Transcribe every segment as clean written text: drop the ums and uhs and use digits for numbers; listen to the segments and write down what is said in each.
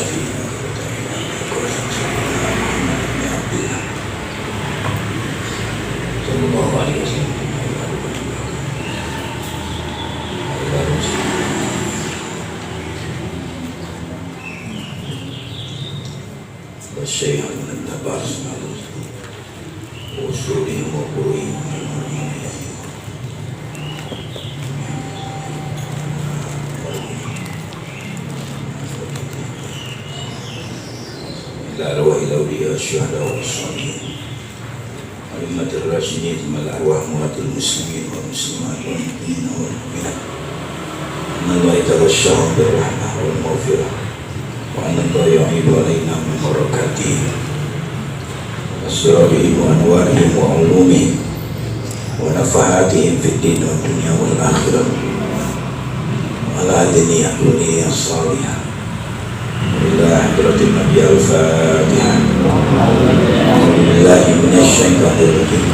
وشفينا صلى الله عليه وسلم والشيخ من النباس وصولهم وقروئهم إلى أرواح الأولياء الشهداء والصالحين أئمة الراشدين ثم الأرواح موات المسلمين والمسلمات والمؤمنين والمؤمنات أن الله يتغشاهم بالرحمة والمغفرة وأن الله يعيد علينا من بركاته وأسرارهم وأنوارهم وعلومهم ونفحاتهم في الدين والدنيا والآخرة وعلى أدنية الدنيا الصالحة إلى حضرة النبي الفاتحة بالله من الشيطان الرجيم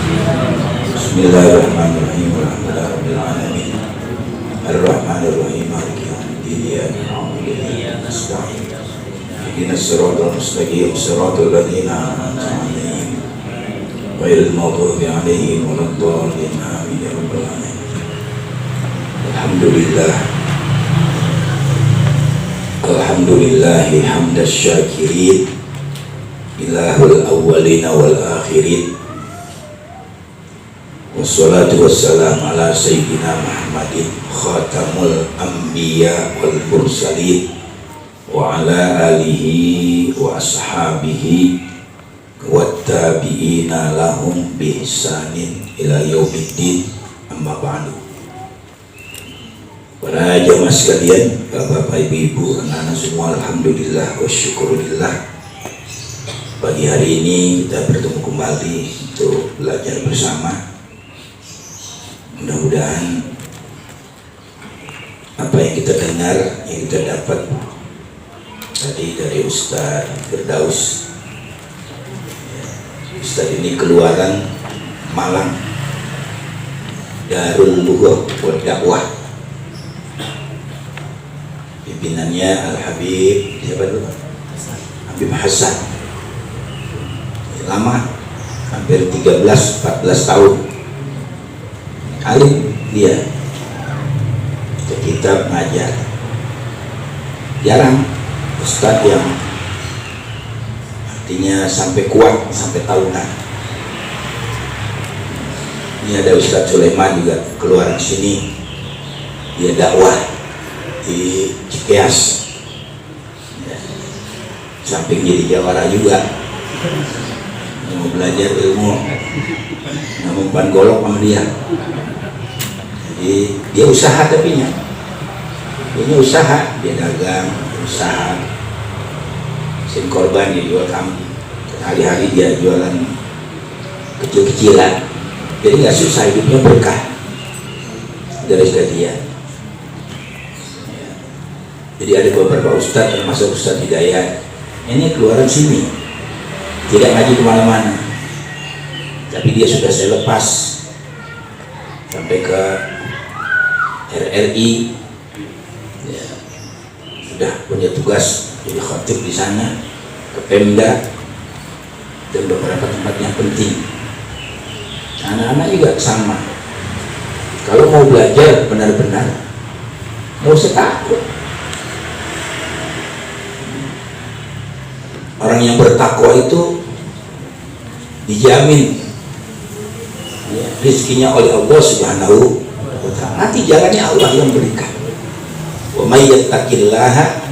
بسم الله الرحمن الرحيم والحمد لله رب العالمين الرحمن الرحيم مالك يوم الدين إياك نعبد وإياك نستعين اهدنا الصراط المستقيم صراط الذين أنعمت عليهم غير المغضوب عليهم ولا الضالين آمين يا رب العالمين الحمد لله حمد الشاكرين إله الأولين والآخرين والصلاة والسلام على سيدنا محمد خاتم الأنبياء والمرسلين وعلى آله وأصحابه والتابعين لهم بإحسان إلى يوم الدين أما بعد. Para jamaah sekalian, bapak, ibu, anak-anak semua, alhamdulillah wa syukurillah. Pagi hari ini kita bertemu kembali untuk belajar bersama. Mudah-mudahan apa yang kita dengar, yang kita dapat tadi dari Ustaz Firdaus. Ustaz ini keluaran Malang, Darul Lughah wa Dakwah. Pimpinannya Al-Habib siapa dulu? Habib Hasan. Lama, hampir 13-14 tahun. Alim dia. Baca kitab, ngajar. Jarang ustaz yang artinya sampai kuat, sampai tahunan. Ini ada Ustaz Sulaiman juga keluar sini. Dia dakwah di Cikeas, ya. Samping jadi jawara juga, mau belajar ilmu, namun golok sama dia. Jadi dia usaha tapinya, ini usaha, dia dagang, usaha. Sin korban dia jual kambing, hari-hari dia jualan kecil-kecilan, jadi nggak susah hidupnya, berkah dari dia. Jadi ada beberapa ustadz, termasuk Ustadz Hidayat, ini keluaran sini, tidak ngaji kemana-mana, tapi dia sudah saya lepas sampai ke RRI, ya, sudah punya tugas jadi khatib di sana, ke Pemda dan beberapa tempat yang penting. Anak-anak juga sama, kalau mau belajar benar-benar, nggak usah takut. Orang yang bertakwa itu dijamin ya, rizkinya oleh Allah Subhanahu wa ta'ala. Nanti jalannya Allah yang berikan. Wa may yattaqillaha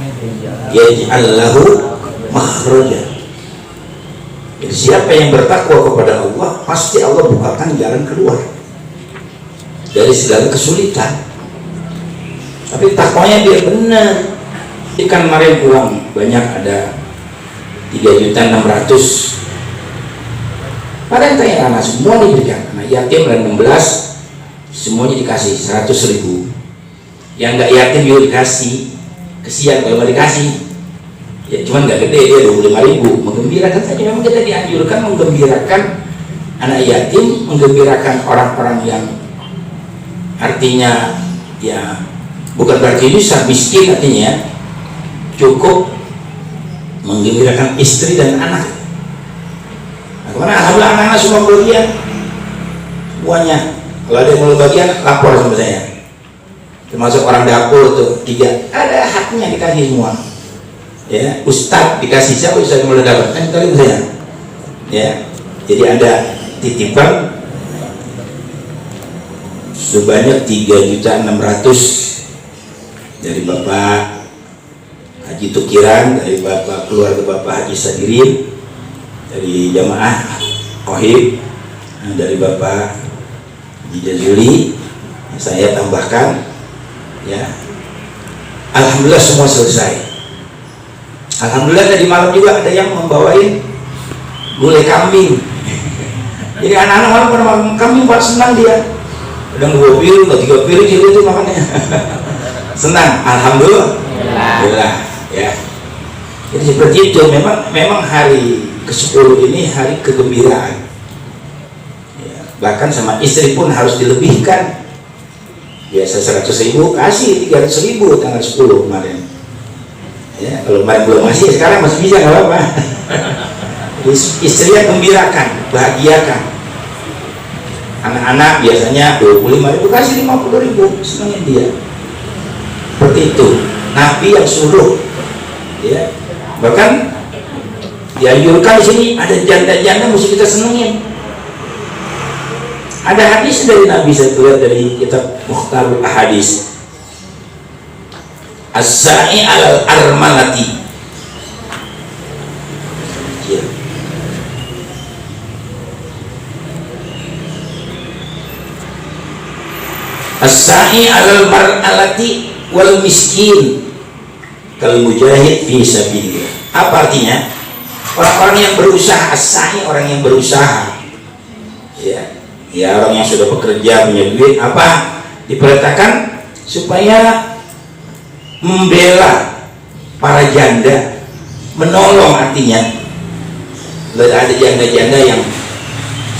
yaj'al lahu makhraja. Jadi siapa yang bertakwa kepada Allah, pasti Allah bukakan jalan keluar dari segala kesulitan. Tapi takwanya dia benar. Ikan kemarin uang banyak, ada 3.600.000. Pada yang tanya anak semua diberikan, anak yatim dan 16 semuanya dikasih 100.000. Yang nggak yatim juga dikasih. Kesian kalau nggak dikasih. Ya cuman nggak gede, dia 25.000. Menggembirakan saja, memang kita dianjurkan menggembirakan anak yatim, menggembirakan orang-orang yang artinya ya bukan berarti bisa miskin, artinya cukup menggembirakan istri dan anak. Nah, kemana? Alhamdulillah anak-anak semua bagian, semuanya. Kalau ada yang mau bagian, lapor sama saya. Termasuk orang dapur tuh 3, ada haknya dikasih semua. Ya, Ustadz dikasih, siapa Ustadz yang mau dapat? Kan tadi saya. Ya, jadi ada titipan sebanyak 3.600.000 dari Bapak Haji Tukiran, dari Bapak keluarga Bapak Haji Sadirin, dari jamaah Kohib, dari Bapak Haji Jazuli. Saya tambahkan, ya, alhamdulillah semua selesai. Alhamdulillah tadi malam juga ada yang membawain gulai kambing. Jadi anak-anak malam pada makan kambing, Pak, senang dia. Udah 2 piring, 3 piring itu makannya. Senang, alhamdulillah. Ya. Jadi seperti itu. Memang hari ke-10 ini hari kegembiraan. Ya, bahkan sama istri pun harus dilebihkan. Biasa 100.000, kasih 300.000 tanggal 10 kemarin. Ya, kalau kemarin belum masih, sekarang masih bisa, nggak apa-apa. Istrinya gembirakan, bahagiakan. Anak-anak biasanya 25.000, kasih 50.000, senangin dia. Seperti itu. Nabi yang suruh, ya. Bahkan dianjurkan di sini ada janda-janda mesti kita senengin. Ada hadis dari Nabi, saya lihat dari kitab Mukhtarul Ahadis. As-sa'i alal armalati. Ya. As-sa'i alal mar'alati wal miskin kal mujahid fi sabilillah. Apa artinya? Orang-orang yang berusaha, as-sa'i orang yang berusaha. Ya, orang yang sudah bekerja, punya duit, apa? Diperintahkan supaya membela para janda, menolong, artinya ada janda-janda yang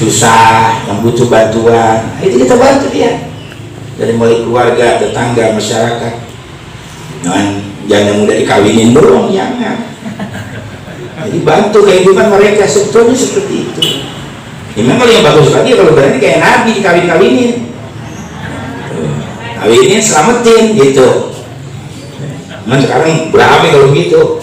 susah, yang butuh bantuan, itu kita bantu dia, dari mulai keluarga, tetangga, masyarakat. Jangan janda muda dikawinin doang, jangan. Jadi bantu kehidupan mereka, sebetulnya seperti itu. Ya, memang yang bagus lagi kalau berani kayak Nabi dikawin-kawinin, kawinin, selamatin gitu. Cuman sekarang berapa kalau begitu?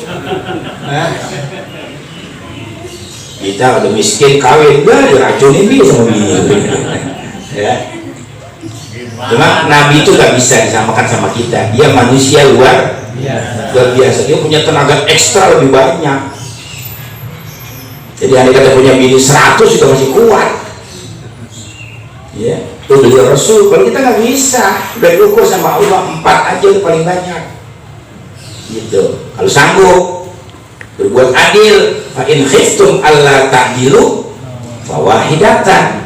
Kita udah miskin kawin, udah diracunin dia sama bini. Ya. Cuma Nabi itu gak bisa disamakan sama kita. Dia manusia luar biasa. Dia punya tenaga ekstra lebih banyak. Jadi andai kata punya bini 100 juga masih kuat. Ya, itu beliau Rasul. Kalau kita nggak bisa, udah diukur sama Allah 4 aja udah paling banyak. Gitu. Kalau sanggup berbuat adil, fa in khiftum alla ta'dilu fawahidatan.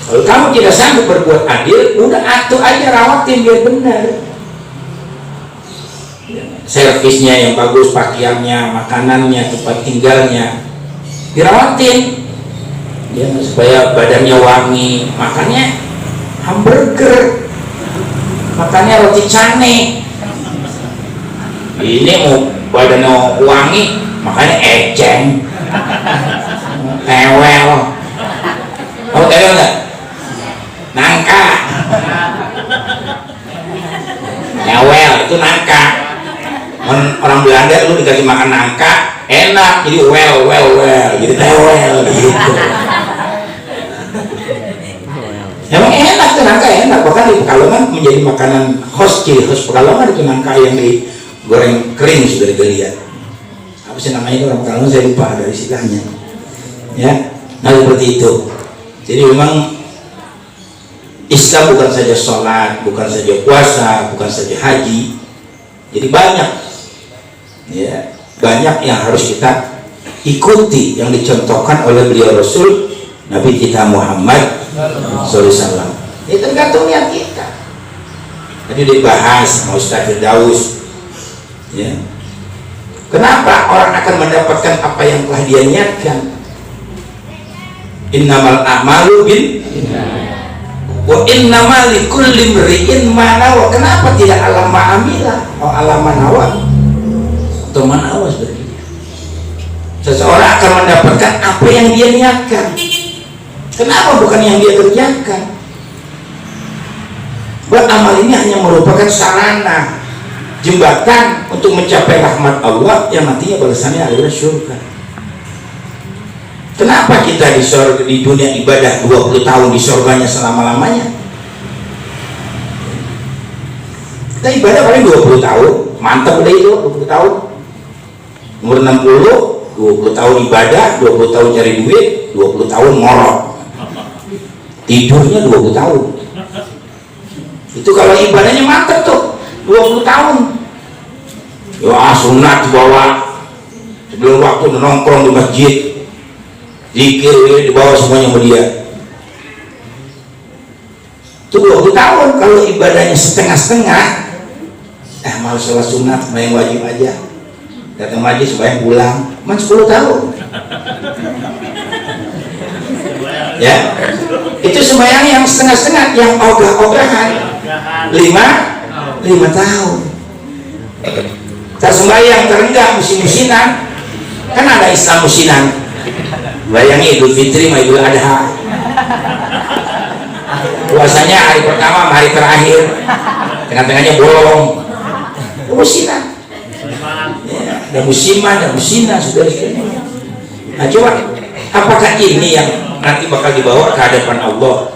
Kalau kamu tidak sanggup berbuat adil, udah atuh aja, rawatin biar benar. Servisnya yang bagus, pakaiannya, makanannya, tempat tinggalnya, dirawatin ya, supaya badannya wangi. Makannya hamburger, makannya roti cane. Ini mau badannya wangi, makanya eceng, tewel. Oh, tewel nggak? Nangka. Tewel itu nangka. Orang Belanda lu dikasih makan nangka enak, jadi well, jadi tewel gitu. Emang enak tuh nangka, enak. Bahkan di Pekalongan menjadi makanan khas, ciri khas Pekalongan itu nangka yang digoreng kering sudah digeliat. Apa sih namanya itu orang Pekalongan, saya lupa dari istilahnya. Ya, nah seperti itu. Jadi memang Islam bukan saja sholat, bukan saja puasa, bukan saja haji. Jadi banyak, ya, banyak yang harus kita ikuti yang dicontohkan oleh beliau Rasul Nabi kita Muhammad SAW. Ya tergantung niat kita. Tadi dibahas sama Ustaz Firdaus, ya. Kenapa orang akan mendapatkan apa yang telah dia niatkan? Innamal a'malu bin wa innamal likulli imri'in ma nawa. Kenapa tidak alam ma'amila atau alam manawa atau manawa sebenarnya? seseorang akan mendapatkan apa yang dia niatkan. Kenapa bukan yang dia kerjakan? Beramal ini hanya merupakan sarana, jembatan untuk mencapai rahmat Allah yang nantinya balasannya adalah surga. Kenapa kita di dunia ibadah 20 tahun di surganya selama-lamanya? Kita ibadah paling 20 tahun, mantap udah itu 20 tahun. Umur 60, 20 tahun ibadah, 20 tahun cari duit, 20 tahun ngorok. Tidurnya 20 tahun. Itu kalau ibadahnya mantap tuh 20 tahun. Ya sunat dibawa, sebelum waktu nongkrong di masjid, zikir dibawa semuanya sama dia. Itu 20 tahun. Kalau ibadahnya setengah-setengah, malah sholat sunat, sembahyang wajib aja, datang majlis sembahyang pulang, cuma 10 tahun. Ya, itu sembahyang yang setengah-setengah, yang ogah-ogahan 5 tahun. Kita sembahyang terenggak musim-musinan, kan ada Islam musinan, bayangi Idul Fitri sama Idul Adha, puasanya hari pertama sama hari terakhir, tengah-tengahnya bolong, musinan. Ya, ada musiman, ada musinan, sudah. Nah coba, apakah ini yang nanti bakal dibawa ke hadapan Allah?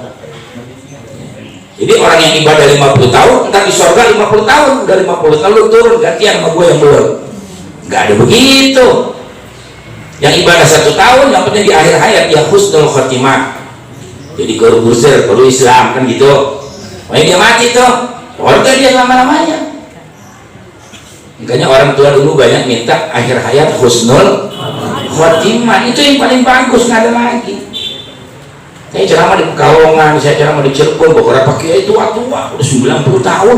Jadi orang yang ibadah 50 tahun, entar di surga 50 tahun, udah 50 tahun lu turun, gantian sama gue yang belum. Nggak ada begitu. Yang ibadah 1 tahun, yang penting di akhir hayat ya husnul khotimah. Jadi guru busur, guru Islam kan gitu. Pokoknya dia mati tuh, surga dia lama-lamanya. Makanya orang tua dulu banyak minta akhir hayat husnul khotimah, itu yang paling bagus, nggak ada lagi. Saya ceramah di Pekalongan, saya ceramah di Cirebon, beberapa kiai tua-tua, udah 90 tahun,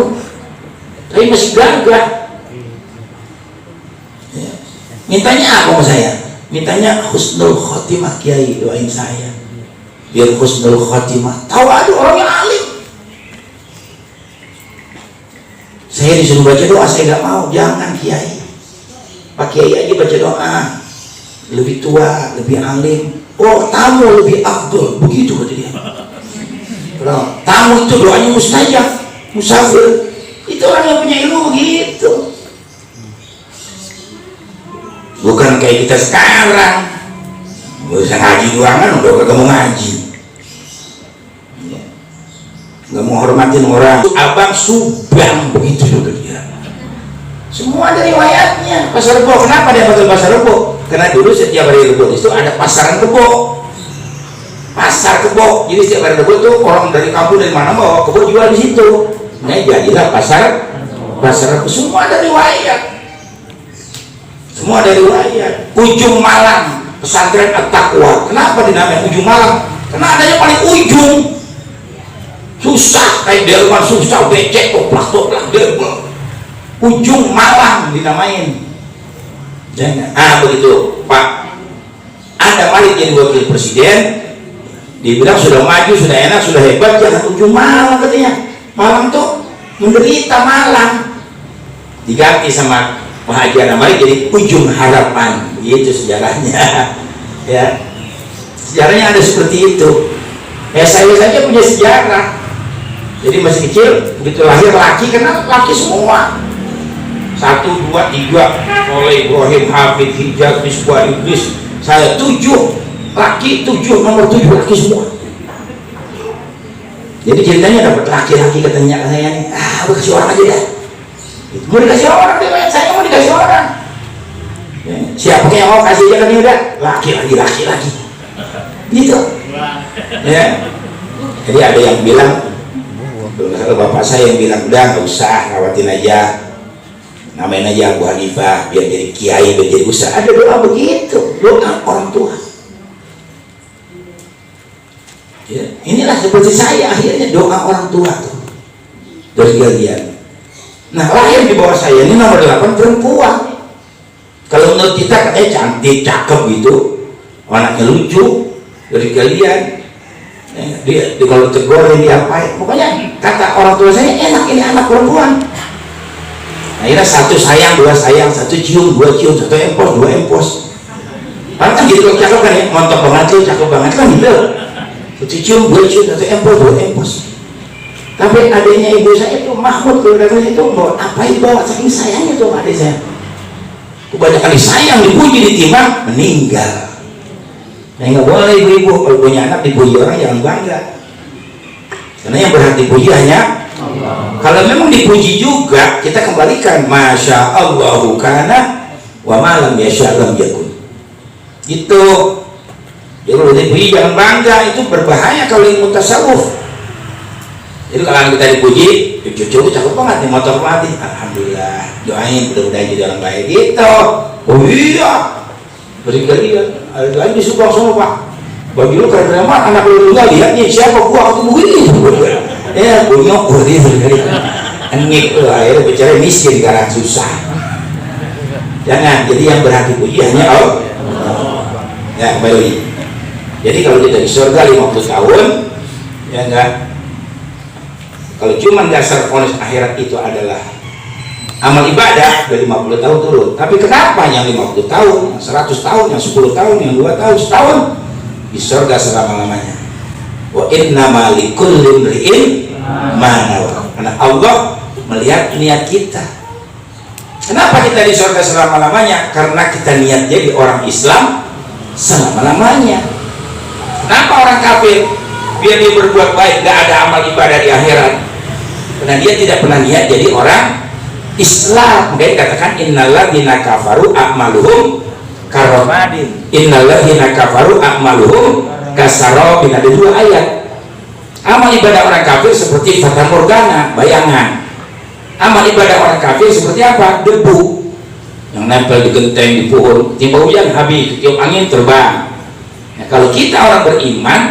tapi masih gagah. Ya. Mintanya apa sama saya? Mintanya husnul khotimah, kiai doain saya biar husnul khotimah. Tahu ada orang yang alim, saya disuruh baca doa, saya nggak mau. Jangan kiai, pak kiai aja baca doa, lebih tua, lebih alim. Oh, tamu lebih afdol, begitu kata dia. Nah, tamu itu doanya mustajab, musafir. Itu orang yang punya ilmu begitu. Bukan kayak kita sekarang, nggak usah ngaji doang kan, udah kagak mau ngaji, nggak mau hormatin orang. Abang Subang begitu juga dia. Semua ada riwayatnya. Pasar Rebo, kenapa dia panggil Pasar Rebo? Karena dulu setiap hari Rebo itu ada pasaran kebo, pasar kebo. Jadi setiap hari Rebo itu orang dari kampung dari mana bawa kebo jual di situ. Nah jadilah pasar Rebo. Semua ada riwayat. Semua ada riwayat. Ujung Malang, pesantren At-Taqwa. Kenapa dinamakan Ujung Malang? Karena adanya paling ujung. Susah kayak delman, susah becek, toplak delman. Ujung Malang dinamain. Jangan. Begitu Pak, Anda mari jadi wakil presiden, dibilang sudah maju, sudah enak, sudah hebat, jangan ujung Malang katanya. Malang tuh menderita Malang. Diganti sama Pak Haji Anamari jadi ujung harapan. Begitu sejarahnya. Ya, sejarahnya ada seperti itu. Ya saya saja punya sejarah. Jadi masih kecil, begitu lahir laki, karena laki semua. 1, 2, 3, oleh Ibrahim, Hafid, Hijaz, Misbah, Iblis. Saya 7 laki, 7 nomor 7 laki semua. Jadi ceritanya dapat laki-laki katanya saya nih, udah kasih orang aja dah. Mau dikasih orang, saya mau dikasih orang. Ya, siapa yang mau kasih aja kan udah laki lagi. Gitu. Ya. Jadi ada yang bilang, kalau bapak saya yang bilang udah nggak usah, rawatin aja. Namain aja Abu Hanifah biar jadi kiai, biar jadi besar. Ada doa begitu, doa orang tua. Ya, inilah seperti saya akhirnya doa orang tua tuh dari kalian. Nah lahir di bawah saya ini nomor 8 perempuan. Kalau menurut kita katanya cantik, cakep gitu, anaknya lucu dari kalian. Dia kalau tegur diapain? Pokoknya kata orang tua saya enak ini anak perempuan. Akhirnya 1 sayang, 2 sayang, 1 cium, 2 cium, 1 empos, 2 empos. kan gitu cakep kan ya, mantap banget tuh, cakep banget kan gitu. Cium, gue cium, satu empos, dua empos. Tapi adiknya ibu saya itu Mahmud, kalau datang itu bawa apa itu, bawa saking sayangnya tuh adik saya. Kebanyakan disayang, dipuji, ditimbang, meninggal. Nah, nggak boleh ibu-ibu kalau punya anak dipuji orang jangan bangga. Karena yang berhak dipuji hanya Allah. Kalau memang dipuji juga kita kembalikan masya Allahu kana wa malam yasha lam yakun. Itu. Jadi kalau dipuji jangan bangga, itu berbahaya kalau ilmu tasawuf. Jadi kalau kita dipuji, cucu cakep banget nih, motor mati, alhamdulillah, doain mudah-mudahan jadi orang baik gitu. Oh iya, beri-beri ada lagi disupport sama Pak. Bagi lu keren-keren banget, anak lu juga lihat nih siapa gua waktu begini. Ya, bunyok dia beri-beri. Engik lu akhirnya bicara miskin karena susah. Jangan, jadi yang berhak dipuji hanya Allah. Ya, kembali. Jadi kalau kita di surga 50 tahun, ya enggak. Kalau cuma dasar vonis akhirat itu adalah amal ibadah, dari 50 tahun turun. Tapi kenapa yang 50 tahun, yang 100 tahun, yang 10 tahun, yang 2 tahun, setahun di surga selama-lamanya. Wa innama likulli imri'in ma nawa. Karena Allah melihat niat kita. Kenapa kita di surga selama-lamanya? Karena kita niat jadi orang Islam selama-lamanya. Kenapa orang kafir biar dia berbuat baik gak ada amal ibadah di akhirat? Karena dia tidak pernah niat jadi orang Islam. Makanya dikatakan innalladzina kafaru a'maluhum karamadin, innalladzina kafaru a'maluhum kasarabin. Ada 2 ayat. Amal ibadah orang kafir seperti fata morgana, bayangan. Amal ibadah orang kafir seperti apa? Debu yang nempel di genteng, di pohon, timba hujan habis, tiup angin terbang. Nah, kalau kita orang beriman,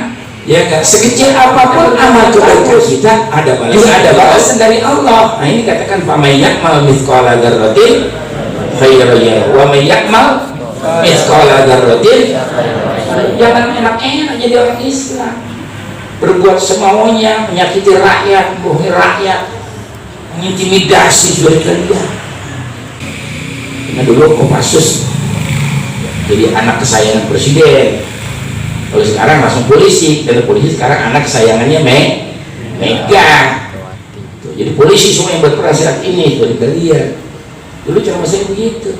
ya kan, sekecil apapun amal kebaikan kita ada balasan dari Allah. Nah ini katakan faman ya'mal mithqala dzarratin khairan yarah wa man ya'mal mithqala dzarratin. Jangan enak-enak jadi orang Islam, berbuat semaunya, menyakiti rakyat, bohongi rakyat, mengintimidasi saudara-saudara. Karena dulu Kopassus jadi anak kesayangan presiden. Kalau sekarang langsung polisi, dan polisi sekarang anak kesayangannya Mega. Jadi polisi semua yang berperan saat ini, dari kalian. Dulu cara saya begitu.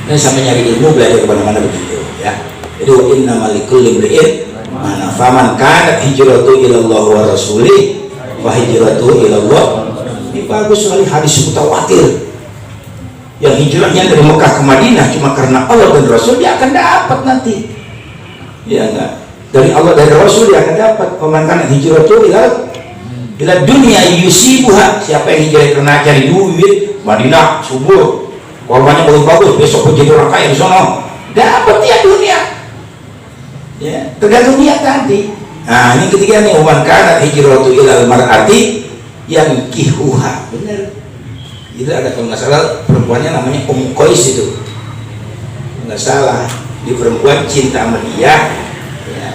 Dan sampai nyari ilmu belajar kemana-mana begitu, ya. Jadi wa innamal likulli imri'in ma faman kanat hijratu ila Allah wa rasulih fa hijratu ila Allah. Ini bagus sekali hadis mutawatir. Yang hijrahnya dari Mekah ke Madinah cuma karena Allah dan Rasul, dia akan dapat nanti. Ya enggak, dari Allah dan Rasul dia akan dapat. Pemankan hijratu ila dunia yusibuha. Siapa yang hijrah karena cari duit, Madinah subur, korbannya bagus-bagus, besok pun jadi orang kaya di sana, dapat dia dunia. Ya, tergantung niat nanti. Nah ini ketiga nih, pemankan hijratu ila mar'ati yang kihuha. Benar. Itu ada kalau nggak salah perempuannya namanya Qais itu, nggak salah. Di perempuan cinta sama dia, ya,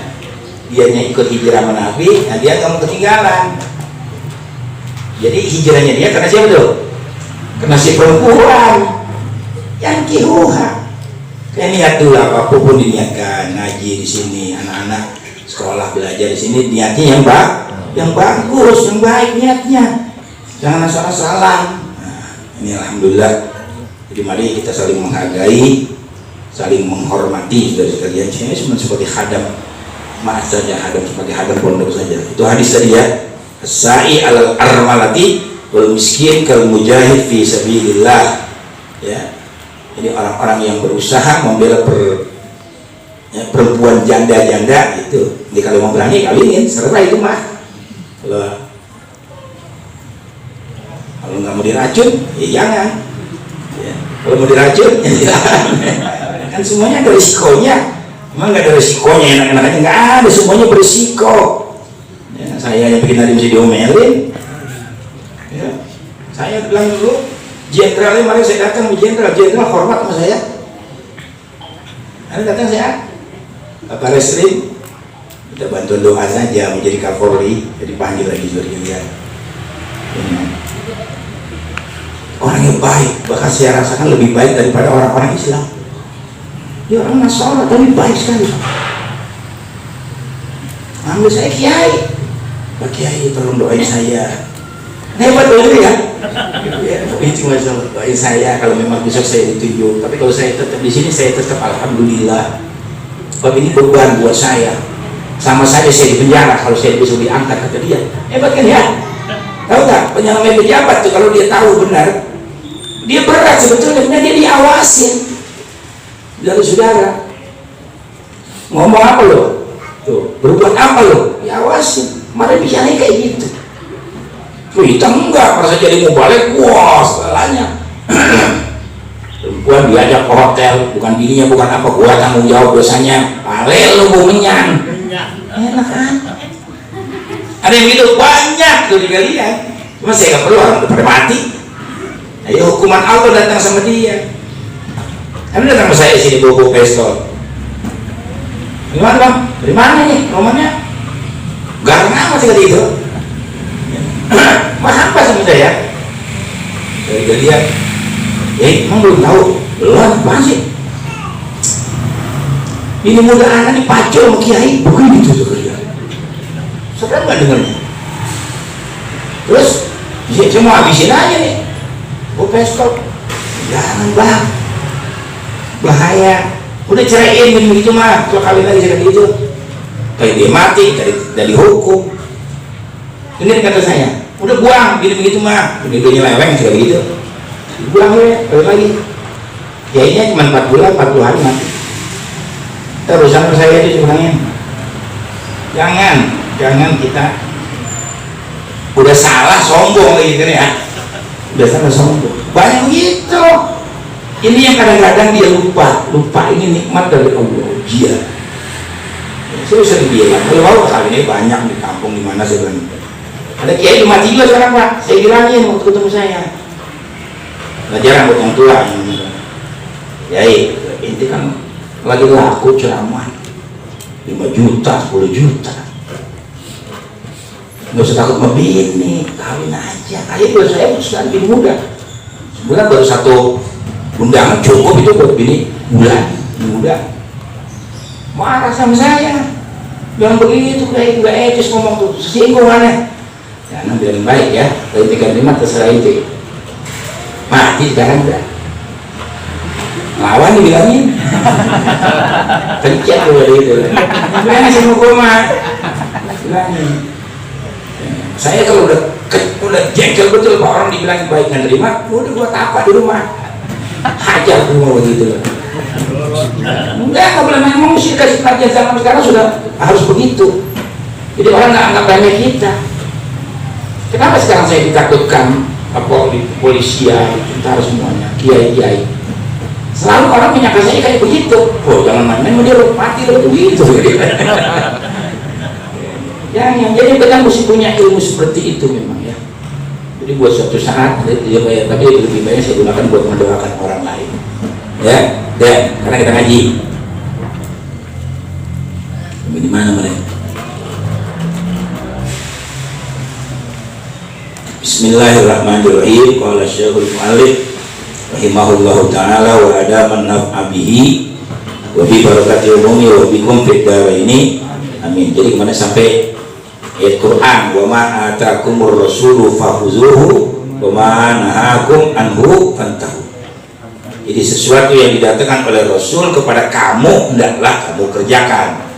dianya ikut hijrah sama Nabi, nah dia nggak mau ketinggalan. Jadi hijrahnya dia karena siapa tuh? Karena si perempuan yang kihuha. Kayak niat dulu apapun diniatkan, ngaji di sini, anak-anak sekolah belajar di sini, niatnya yang bagus, yang baik niatnya, jangan asal-asalan. Nah, ini alhamdulillah. Jadi mari kita saling menghargai, saling menghormati dari sekalian. Ini cuma seperti khadam, maaf saja, hadam sebagai hadam pondok saja. Itu hadis tadi ya, sa'i alal armalati wal miskin kal mujahid fi sabilillah. Ya, ini orang-orang yang berusaha membela perempuan janda-janda itu. Jadi kalau mau berani kawinin, serta itu mah. Kalau nggak mau diracun, ya jangan. Ya, kalau mau diracun, ya jangan. Kan semuanya ada risikonya. Emang nggak ada risikonya enak-enak aja? Nggak ada, semuanya berisiko. Ya, saya yang bikin hari mesti diomelin. Ya, saya bilang dulu, jenderalnya kemarin saya datang, jenderal hormat sama saya. Ada datang saya, Bapak Reslim, kita bantu doa saja menjadi Kapolri, jadi panggil lagi sudah dilihat. Orang yang baik, bahkan saya rasakan lebih baik daripada orang-orang Islam. Dia orang Nasrani tapi baik sekali. Ambil saya kiai, Pak Kiai tolong doain saya. Hebat betul ya. Itu masalah doain saya kalau memang besok saya ditunjuk. Tapi kalau saya tetap di sini saya tetap alhamdulillah. Sebab ini beban buat saya. Sama saja saya di penjara kalau saya besok diangkat, kata dia. Hebat kan ya? Tahu tak penyelamat pejabat tuh kalau dia tahu benar, dia berat sebetulnya, karena dia diawasin dari saudara. Ngomong apa lo? Tuh, berbuat apa lo? Diawasin. Kemarin bicaranya kayak gitu. Kita enggak, merasa jadi mau balik, wah segalanya. Perempuan diajak ke hotel, bukan bininya, bukan apa, gua tanggung jawab dosanya. Balik lu mau menyan. Enak kan? Ada yang gitu banyak tuh di kalian. Cuma saya nggak perlu, orang udah pada mati. Ayo hukuman Allah datang sama dia. Kamu datang ke saya sini bawa pistol. Gimana bang? Dari mana nih rumahnya? Garang amat sih itu. Mas apa sama saya? Dari kalian. Emang belum tahu? Belum apa sih? Ini muda anak nih pacu sama kiai, bukan gitu tuh kalian. Saudara nggak dengarnya? Terus saya mau habisin aja nih. Oh pistol, jangan bang, bahaya. Udah ceraiin begitu mah, kalau kawin lagi seperti itu, kayak dia mati dari hukum. Ini kata saya, udah buang begitu mah, udah nyeleweng kayak begitu. Buang ya, kawin lagi. Kayaknya cuma 4 bulan, 40 hari mati. Terus sama saya itu bilangin, jangan kita udah salah sombong gitu ya, udah salah sombong. Banyak gitu. Ini yang kadang-kadang dia lupa ini nikmat dari Allah. Dia, saya sering bilang, kalau kali ini banyak di kampung di mana saya bilang, ada kiai udah mati juga sekarang pak. Saya bilangin waktu ketemu saya, nggak jarang buat yang tua. Kiai, inti kan lagi laku ceramah 5 juta, 10 juta. Nggak usah takut sama bini, kawin aja. Kayak buat saya putuskan bini muda. Sebulan baru 1 undangan cukup itu buat bini muda. Marah sama saya. Jangan begitu, kayak nggak etis ngomong tuh, singgung aneh. Ya, biarin baik ya. Dari 35 terserah itu. Mati sekarang udah. Lawan dibilangin. Kencet lu dari itu. Bilangin sama gue mah. Bilangin. Saya kalau udah jengkel betul pak orang dibilangin baik dan terima, udah gua tapak di rumah. Hajar rumah begitu. Enggak boleh main musik, kasih pelajaran zaman sekarang sudah harus begitu. Jadi orang nggak anggap remeh kita. Kenapa sekarang saya ditakutkan apa di polisian, tentara semuanya, kiai-kiai. Selalu orang menyangka saya kayak begitu. Oh jangan main-main, dia mati lo begitu. Jangan. Jadi kita mesti punya ilmu seperti itu memang ya. Jadi buat suatu saat, tapi lebih banyak saya gunakan buat mendoakan orang lain. Ya, karena kita ngaji. Di mana mereka? Bismillahirrahmanirrahim. Qala Syekhul Mu'allif rahimahullahu ta'ala wa adaman naf'a bihi wa bi barakati umumi wa bikum fid daraini amin. Jadi kemana sampai ayat Quran, wa ma atakumur rasulu fakhuzuhu wa ma nahakum anhu fantahu. Jadi sesuatu yang didatangkan oleh Rasul kepada kamu hendaklah kamu kerjakan,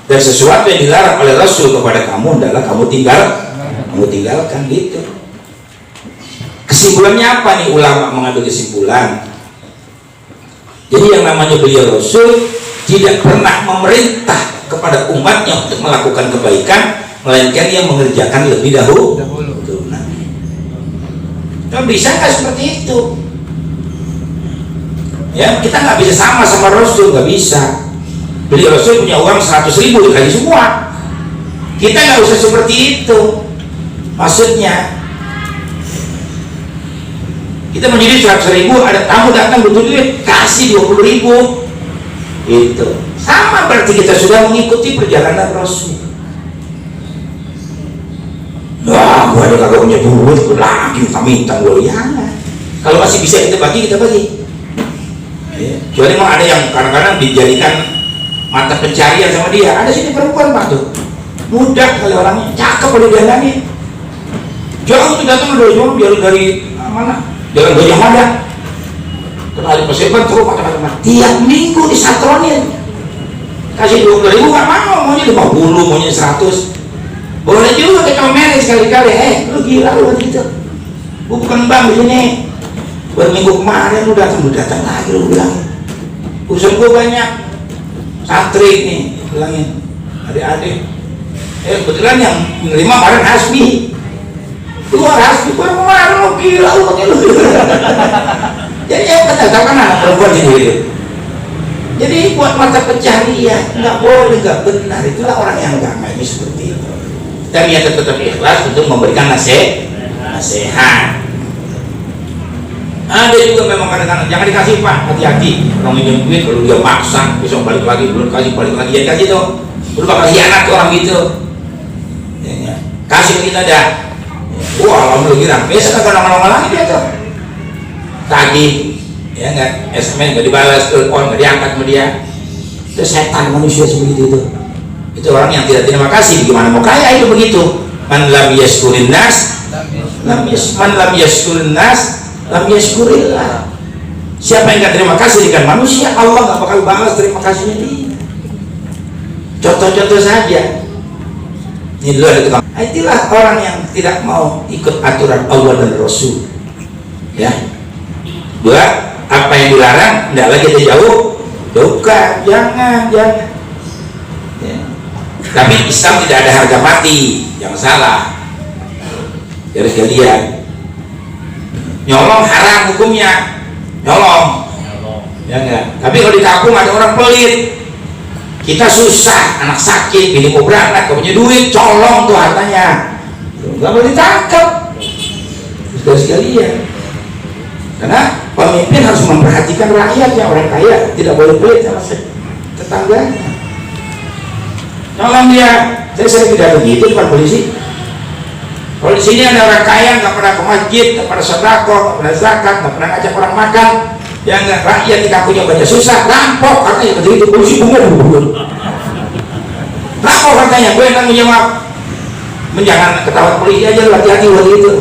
dan sesuatu yang dilarang oleh Rasul kepada kamu hendaklah kamu tinggalkan gitu. Kesimpulannya apa nih ulama mengambil kesimpulan? Jadi yang namanya beliau Rasul tidak pernah memerintah kepada umatnya untuk melakukan kebaikan, melainkan yang mengerjakan lebih dahulu. Nah, bisa nggak seperti itu? Ya, kita nggak bisa sama Rasul, nggak bisa. Beliau Rasul punya uang 100.000 dikasih semua. Kita nggak usah seperti itu. Maksudnya kita menjadi 100.000, ada tamu datang butuh duit, kasih 20.000. Itu sama berarti kita sudah mengikuti perjalanan Rasul. Wah, gua ada kagak punya duit, lagi minta gue ya. Kalau masih bisa kita bagi, Ya. Kecuali memang ada yang kadang-kadang dijadikan mata pencarian sama dia. Ada sini perempuan Pak tuh, mudah kali orangnya, cakep kalau diandani. Jauh tuh datang dari mana? Jalan Gajah Mada. Kenali Paseban terus kata-kata tiap minggu disatronin. Kasih 20.000 nggak mau, maunya 50, maunya 100. Boleh juga kita omelin sekali-kali. Lu gila lu gitu. Gua bukan bang di sini. Baru minggu kemarin lu datang lagi lu bilang. Urusan gua banyak. Santri nih, bilangin. Adik-adik. Kebetulan yang menerima kemarin Hasbi. Lu Hasbi baru kemarin lu gila lu. Jadi tahu kan anak perempuan gitu. Jadi buat mata pencarian nggak boleh, nggak benar. Itulah orang yang agama ini seperti itu. Kita niat tetap ikhlas untuk memberikan nasihat. Ada juga memang kadang-kadang jangan dikasih Pak, hati-hati. Orang minjem duit kalau dia maksa, besok balik lagi, belum kasih balik lagi, jangan kasih tuh. Lu bakal hianat tuh orang gitu. Ya. Kasih ke kita dah. Wah, alhamdulillah girang. Besok kagak nongol-nongol lagi dia tuh. Tagih, ya nggak, SMS nggak dibalas, telepon nggak diangkat sama dia. Itu setan manusia sebegitu itu. Itu orang yang tidak terima kasih. Gimana mau kaya itu begitu? Man lam yashkurin nas, man lam yashkurin nas, lam yashkurillah. Siapa yang nggak terima kasih dengan manusia, Allah nggak bakal balas terima kasihnya dia. Contoh-contoh saja. Ini dulu ada tukang. Itulah orang yang tidak mau ikut aturan Allah dan Rasul. Ya. Dua, apa yang dilarang tidak lagi jauhkan, jangan. Ya. Tapi Islam tidak ada harga mati, yang salah. Jadi sekalian, nyolong haram hukumnya, nyolong. Ya enggak. Tapi kalau di kampung ada orang pelit, kita susah, anak sakit, bini mau berangkat, gak punya duit, colong tuh hartanya, nggak boleh ditangkap. Jadi sekalian. Karena pemimpin harus memperhatikan rakyatnya, orang kaya tidak boleh pelit sama tetangganya. Tolong dia, saya tidak begitu depan polisi. Kalau di sini ada orang kaya nggak pernah ke masjid, nggak pernah sedekah, nggak pernah zakat, nggak pernah ngajak orang makan, yang rakyat di kampungnya banyak susah, rampok katanya begitu, polisi bungun. Rampok katanya, gue yang tanggung jawab. Jangan ketahuan polisi aja, hati-hati waktu itu.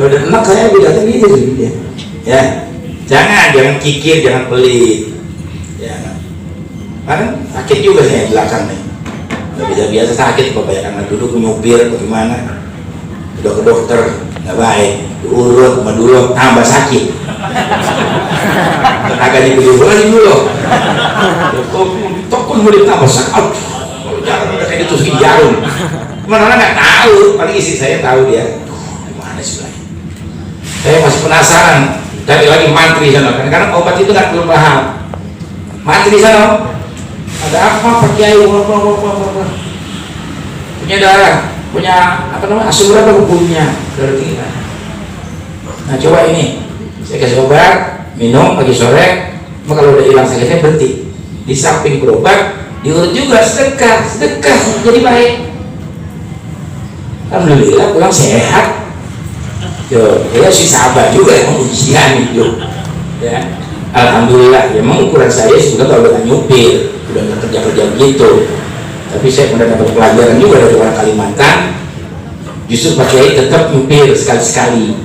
Udah enak saya bilang gitu sih ya. Jangan kikir, jangan pelit ya. Kan sakit juga saya belakang nih, nggak biasa sakit kebanyakan duduk nyupir bagaimana, udah ke dokter nggak baik, diurut sama dulu tambah sakit. Agak dibeli dulu tokon murid tambah sakit. Jangan udah kayak ditusuk jarum, mana orang nggak tahu, paling istri saya tahu dia gimana sih. Saya masih penasaran, cari lagi mantri sana. Kadang-kadang obat itu nggak perlu paham. Mantri sana, ada apa Pak Kiai? Punya darah, punya apa namanya? Asam berapa punya? Darah tinggi. Nah coba ini, saya kasih obat, minum pagi sore. Kalau udah hilang sakitnya berhenti. Di samping berobat, diurut juga sedekah jadi baik. Alhamdulillah pulang sehat. Ya si sahabat juga yang ujian hidup ya. Alhamdulillah ya, memang ukuran saya sudah kalau udah nyupir, udah nggak kerja begitu. Tapi saya pernah dapat pelajaran juga dari orang Kalimantan, justru Pak Kiai tetap nyupir sekali-sekali.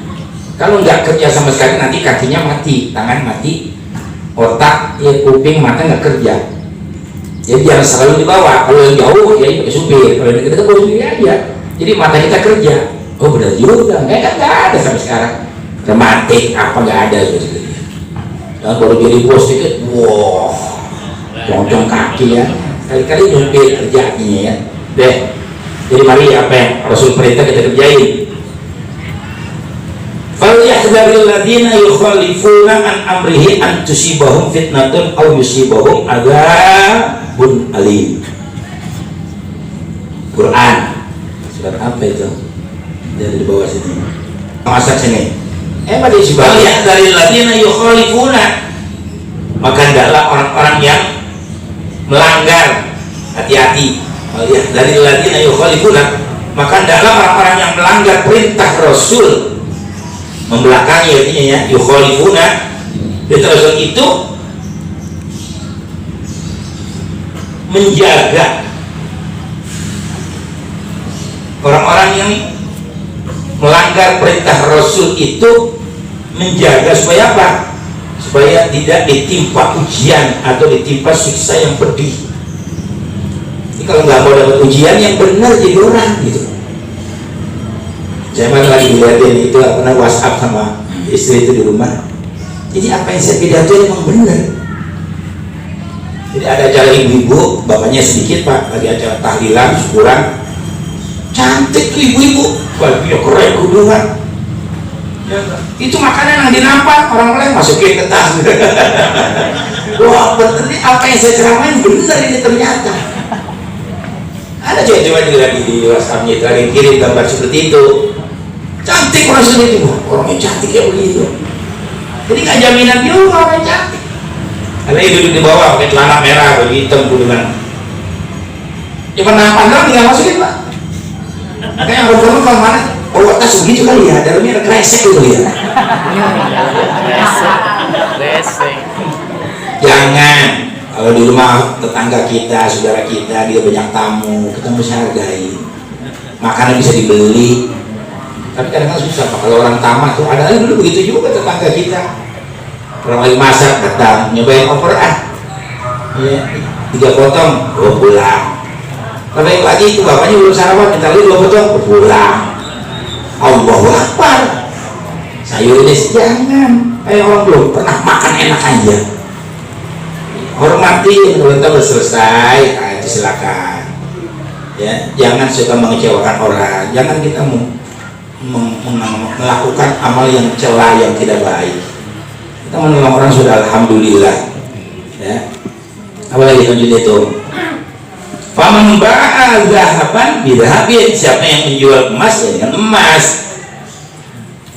Kalau nggak kerja sama sekali nanti kakinya mati, tangan mati, otak ya, kuping mata nggak kerja. Jadi jangan selalu dibawa. Kalau yang jauh ya pakai supir, kalau yang dekat bawa supir aja. Jadi mata kita kerja. Oh benar juga, nggak ada sampai sekarang. Rematik apa nggak ada gitu. Dan baru jadi bos dikit, wah, congcong kaki ya. Kali-kali nyupir kerjanya ya. Deh, jadi mari apa yang Rasul perintah kita kerjain. Falyahdharil ladzina yukhalifuna an amrihi an tusibahum fitnatun aw yusibahum adzabun alim. Quran surat apa itu? Dari di bawah sini, masak sini. Pada isbal dari ladina yukhalifuna, maka adalah orang-orang yang melanggar, hati-hati. Dari ladina yukhalifuna, maka adalah orang-orang yang melanggar perintah Rasul membelakangi artinya ya, yukhalifuna perintah Rasul itu menjaga orang-orang yang melanggar perintah Rasul itu, menjaga supaya apa? Supaya tidak ditimpa ujian atau ditimpa siksa yang pedih. Jadi kalau nggak mau dapat ujian yang benar jadi orang gitu. Saya malah lagi lihatin itu pernah WhatsApp sama istri itu di rumah. Jadi apa yang saya pidato memang benar. Jadi ada acara ibu-ibu, bapaknya sedikit pak, lagi acara tahlilan, syukuran. Cantik tuh ibu-ibu, bajunya keren kuduhan. Ya, itu makanan yang dinampak orang lain masukin ke tas. Wah bener nih, apa yang saya ceramain bener ini ternyata. Ada cewek-cewek juga di WhatsApp-nya itu lagi kirim gambar seperti itu. Cantik orang seperti itu, orangnya cantik ya begitu. Jadi nggak jaminan juga orang cantik. Karena dia duduk di bawah pakai celana merah, baju hitam, dengan cuma nampan doang tinggal masukin pak. Makanya orang-orang kalau mana bawa tas begitu kali ya, dalamnya ada kresek gitu ya. Jangan, kalau di rumah tetangga kita, saudara kita, dia banyak tamu, kita mesti hargai. Makanan bisa dibeli, tapi kadang-kadang susah pak. Kalau orang tamat tuh ada dulu begitu juga tetangga kita. Orang lagi masak datang, nyobain opor ya, 3 potong, pulang. Tapi lagi itu bapaknya belum sarapan, minta lagi 2 potong, pulang. Allahu Akbar. Sayur ini jangan, kayak orang belum pernah makan enak aja. Hormati, kalau udah selesai, nah itu silakan. Ya, jangan suka mengecewakan orang. Jangan kita melakukan amal yang celah yang tidak baik. Kita menolong orang sudah alhamdulillah. Ya. Apalagi lanjut itu. Faman ba'a zahaban bidhahabin, siapa yang menjual emas ya dengan emas.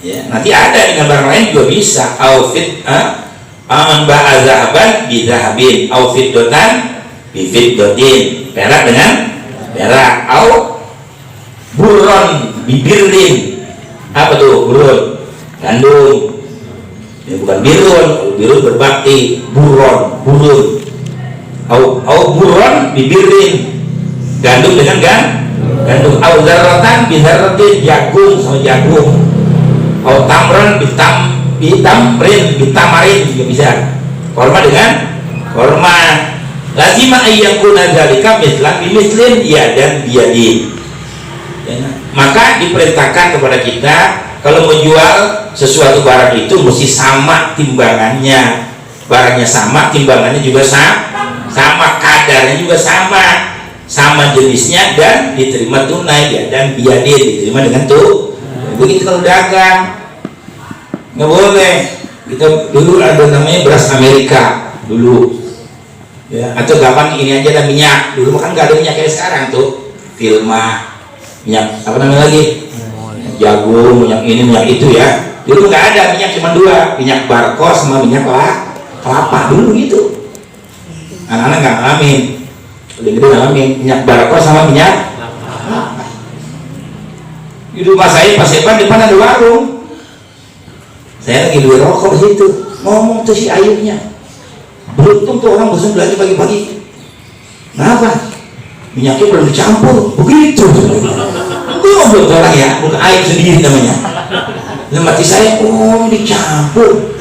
Ya, nanti ada dengan barang lain juga bisa. Aufit faman ba'a zahaban bidhahabin, aufit dotan bifit dotin, perak dengan perak, au buron bibirlin. Apa tuh buron? Gandum. Ya, bukan birun, birun berbakti, burun. Au buron bibirlin, gandum dengan gandum. Au zarrotan bizarrotin, jagung sama jagung. Au tamron bitamarin juga bisa. Korma dengan korma. Lazima ayyakuna dzalika mislan bimislin yadan biyadin. Ya, maka diperintahkan kepada kita kalau menjual sesuatu barang itu mesti sama timbangannya, barangnya sama, timbangannya juga sama, kadarnya juga sama jenisnya, dan diterima tunai ya, dan biadin diterima dengan tuh. Begitu kalau dagang nggak boleh. Kita dulu ada namanya beras Amerika dulu, ya, atau gampang ini aja ada minyak. Dulu kan nggak ada minyak kayak sekarang tuh, Vilma, minyak apa namanya lagi, jagung, minyak ini, minyak itu ya. Dulu nggak ada minyak, cuma 2, minyak barkos sama minyak kelapa dulu gitu. Anak-anak nggak ngalamin, udah gede ngalamin minyak barkos sama minyak kelapa. Di rumah saya pas depan ada warung. Saya lagi beli rokok di situ, ngomong tuh si ayahnya. Beruntung tuh orang bosan belanja pagi-pagi. Kenapa? Minyaknya belum dicampur, begitu. Belum orang ya, bukan air sendiri namanya. Dalam hati saya, oh dicampur.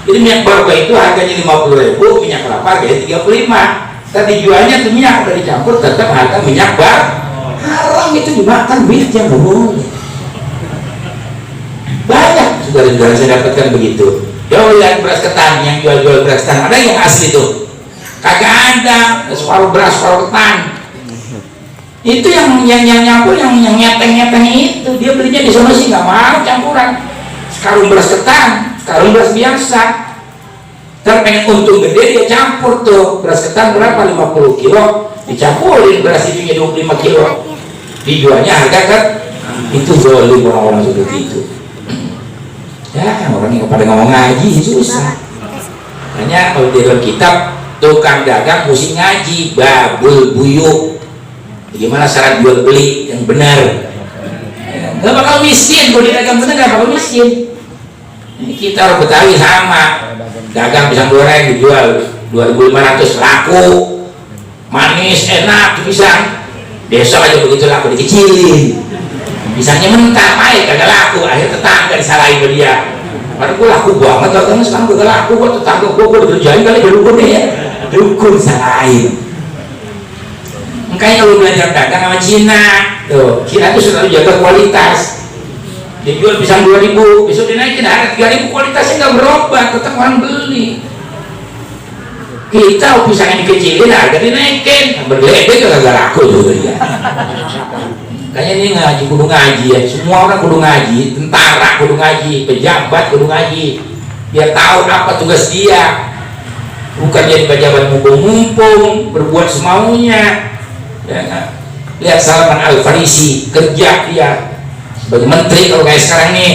Jadi minyak barco itu harganya 50.000, minyak kelapa harganya 35. Tapi jualnya tuh minyak udah dicampur, tetap harga minyak haram itu dimakan, duitnya nggak boleh. Banyak saudara-saudara saya dapatkan begitu. Ya lihat beras ketan, yang jual-jual beras ketan, ada yang asli tuh? Kagak ada, separuh beras, separuh ketan. Itu yang nyampur, yang nyeteng itu dia belinya di sana sih nggak mau campuran. Sekarung beras ketan, sekarung beras biasa. Ntar pengen untung gede dia campur tuh, beras ketan berapa, 50 kilo dicampurin beras itunya 25 kilo, dijualnya harga kan. Itu zalim orang-orang seperti itu. Ya orang yang pada ngomong ngaji susah. Hanya kalau di dalam kitab tukang dagang mesti ngaji, babul buyuk, bagaimana syarat jual beli yang benar. Gak bakal miskin kalau dia dagang benar, gak bakal miskin. Ini kita orang Betawi sama, dagang pisang goreng dijual 2.500 laku, manis enak pisang. Besok aja begitu laku dikecilin, pisangnya mentah, baik kagak laku. Akhir tetangga disalahin ke dia. Karena gue laku banget, karena sekarang gue laku, gue tetangga gue kerjain kali dukun ya, dukun salahin. Makanya kalau belajar dagang sama Cina, tuh Cina tuh selalu jaga kualitas. Dia jual pisang 2.000, besok dinaikin harga 3.000, kualitasnya nggak berubah, tetap orang beli. Kita pisang yang dikecilin harga dinaikin, berlebih kagak laku juga dia. Kayaknya ini ngaji kudu ngaji ya, semua orang kudu ngaji, tentara kudu ngaji, pejabat kudu ngaji, biar tahu apa tugas dia. Bukan jadi pejabat mumpung-mumpung, berbuat semaunya. Ya, lihat Salman Al Farisi kerja dia sebagai menteri. Kalau kayak sekarang nih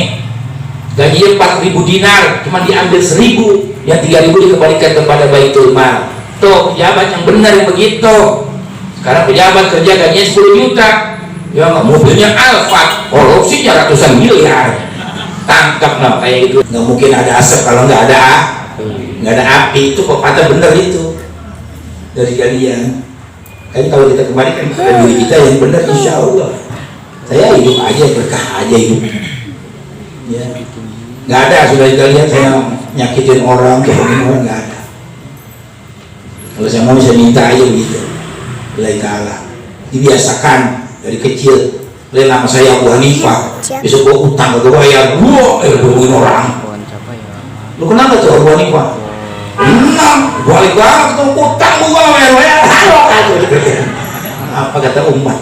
gajinya 4.000 dinar, cuma diambil 1.000, yang 3.000 dikembalikan kepada Baitul Mal. Tuh pejabat yang benar yang begitu. Sekarang pejabat kerja gajinya 10 juta, ya mobilnya Alphard, korupsinya ratusan miliar, tangkap nah kayak gitu. Nggak mungkin ada asap kalau nggak ada api. Itu pepatah bener itu dari kalian. Kan kalau kita kembalikan kepada diri kita yang benar, insya Allah saya hidup aja, berkah aja hidup ya. Nggak ada sudah kalian saya nyakitin orang, bohongin orang, nggak ada. Kalau saya mau saya minta aja begitu, lillahi ta'ala. Dibiasakan dari kecil. Lain nama saya Abu Hanifah, besok gua utang gua bayar, bohongin orang. Lu kenapa tuh Abu Hanifah? Balik banget tuh utang gua bayar. Apa kata umat?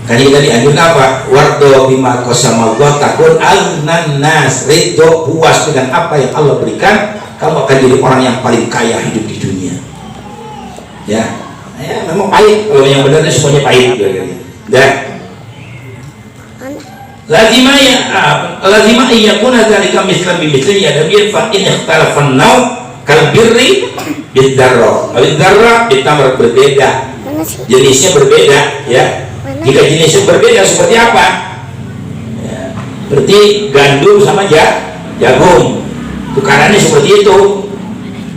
Kan kita dianjurkan apa? Wardo bima qasama Allah takun agnan nas, ridho puas dengan apa yang Allah berikan, kamu akan jadi orang yang paling kaya hidup di dunia. Ya, memang pahit. Kalau yang benar semuanya pahit. Dan lazimah iyakuna dzalika mislan bimisli ya nabi fa in ikhtalafan naw kal birri bidarra. Bidarra ditamar berbeda. Jenisnya berbeda ya. Jika jenisnya berbeda seperti apa? Ya, berarti gandum sama jagung. Tukarannya seperti itu.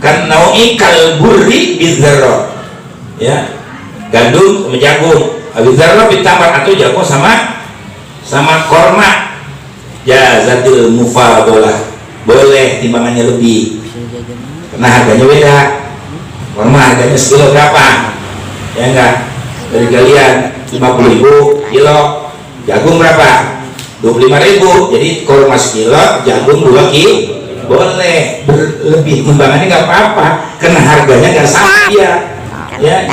Kan naui kal burri bidarra. Ya. Gandum sama jagung. Bidarra ditamar atau jagung sama korma. Ya zatil mufadalah. Boleh timbangannya lebih. Karena harganya beda. Korma harganya sekilo berapa? Ya enggak? Dari kalian 50.000 kilo, jagung berapa? 25.000. Jadi korma sekilo, jagung 2 kilo, boleh lebih timbangannya nggak apa-apa, karena harganya nggak sama dia. Ya,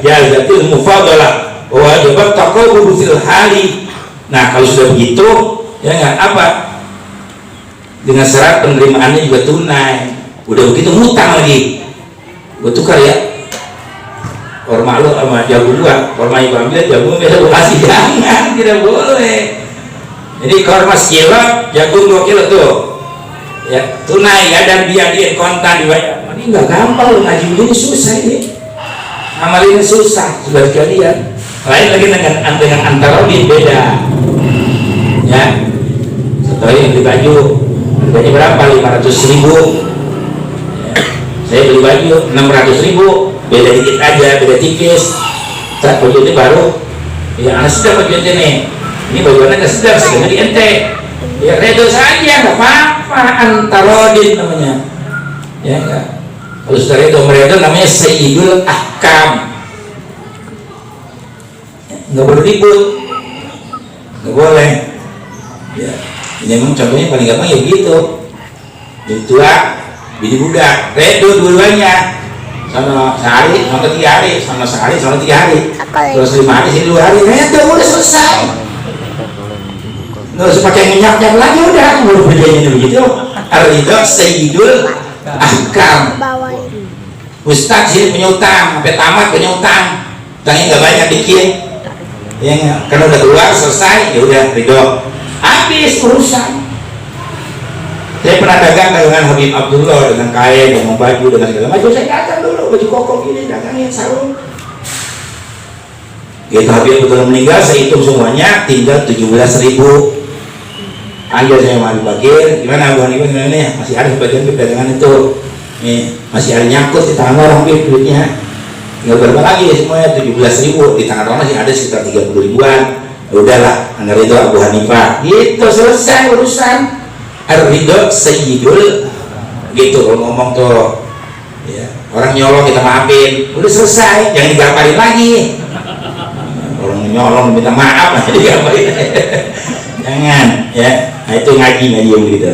jazatil mufadalah wa dapat taqawwud fil hali. Nah kalau sudah begitu, ya nggak apa? Dengan syarat penerimaannya juga tunai. Udah begitu ngutang lagi, gue tukar ya. Korma lu sama jagung gua, korma yang ambil jagung beda gua kasih, jangan, tidak boleh. Jadi korma sekilo, jagung 2 kilo tuh ya tunai ya, dan dia kontan dibayar. Ini nggak gampang lu ngaji begini, susah ini, amalinnya susah sudah sekalian. Lain lagi dengan antara beda ya. Setelah yang beli baju harganya berapa? 500.000 ya. Saya beli baju 600.000, beda dikit aja, beda tipis. Tak baju ini baru ya, anak sedap baju ente nih, ini baju anak sedap, sedang di ente ya, redo saja, nggak apa-apa, antarodin namanya ya enggak. Kalau sudah redo meredo namanya sayyidul ahkam, nggak boleh ribut, nggak boleh ya. Ini memang contohnya paling gampang ya gitu, bini tua, bini muda, redo dua-duanya. Sama sehari, sama 3 hari, sama sehari, sama 3 hari, terus 5 hari, sini 2 hari, udah selesai. Nggak usah pakai minyak lagi, udah berjadinya begitu. Ar-ridho sayyidul ahkam. Ustaz sini punya utang, sampai tamat punya utang, utangnya nggak banyak dikit, ya karena udah keluar selesai, ya udah ridho, habis urusan. Saya pernah dagang dengan Habib Abdullah, dengan kain, dengan baju, dengan segala macam. Saya dagang dulu baju koko gini, dagangnya sarung. Gitu Habib Abdullah meninggal, saya hitung semuanya tinggal 17.000. Panggil saya mau dibagir, gimana Abu Hanifah gimana nih? Masih ada sebagian perdagangan itu, nih masih ada nyangkut di tangan orang duitnya. Tinggal berapa lagi ya semuanya 17.000 di tangan orang masih ada sekitar 30 ribuan. Ya udahlah, anggar itu Abu Hanifah. Gitu selesai urusan. Ar-ridho sayyidul, gitu kalau ngomong tuh. Ya, orang nyolong kita maafin, udah selesai, jangan digapain lagi. Orang nyolong minta maaf aja digapain. Jangan, ya. Nah, itu ngaji yang gitu.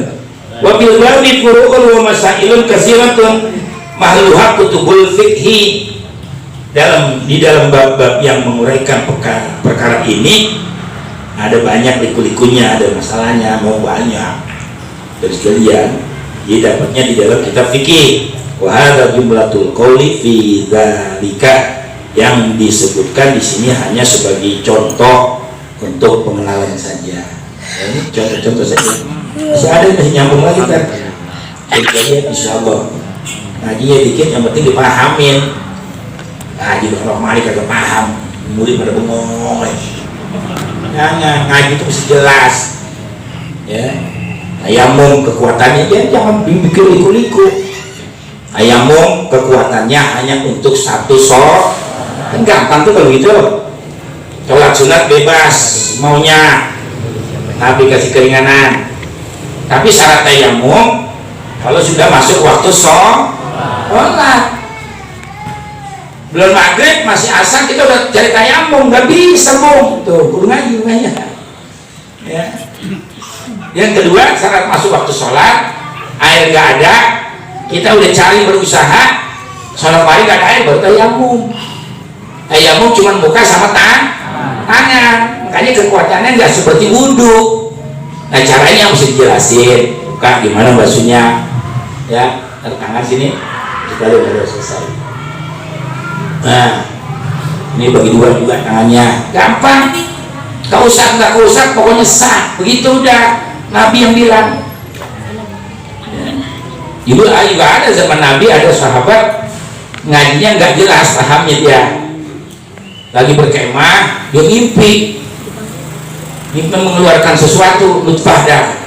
Wabil babi furu'un wa masailun kasiratun mahluha kutubul fikhi. Di dalam bab-bab yang menguraikan perkara ini ada banyak liku-likunya, ada masalahnya, mau banyak. Dan sekalian, dia dapatnya di dalam kitab fikih. Wa hadza jumlatul qouli fi dzalika, yang disebutkan di sini hanya sebagai contoh untuk pengenalan saja. Ini contoh-contoh saja. Masih ada masih nyambung lagi kan? Jadi insya Allah ngajinya dikit, yang penting dipahamin. Ngaji kalau mari kagak paham, murid pada bengong. Jangan, ngaji itu mesti jelas. Ya, tayamum kekuatannya jangan bikin liku-liku. Tayamum kekuatannya hanya untuk satu sholat. Kan gampang tuh kalau gitu. Sholat sunat bebas maunya, Nabi kasih keringanan. Tapi syarat tayamum kalau sudah masuk waktu sholat. Belum maghrib masih asar kita udah cari tayamum, nggak bisa tuh kudu ngaji ya. Yang kedua, syarat masuk waktu sholat, air nggak ada, kita udah cari berusaha, sholat pagi nggak ada air baru tayamum. Tayamum cuma buka sama tangan, makanya kekuatannya nggak seperti wudhu. Nah caranya mesti dijelasin, buka gimana basuhnya, ya taruh tangan sini, sudah selesai. Nah, ini bagi dua juga tangannya, gampang. Gak usah, pokoknya sah. Begitu udah Nabi yang bilang. Juga ada zaman Nabi, ada sahabat ngajinya nggak jelas pahamnya dia. Lagi berkemah, dia mimpi mengeluarkan sesuatu nutfah dah.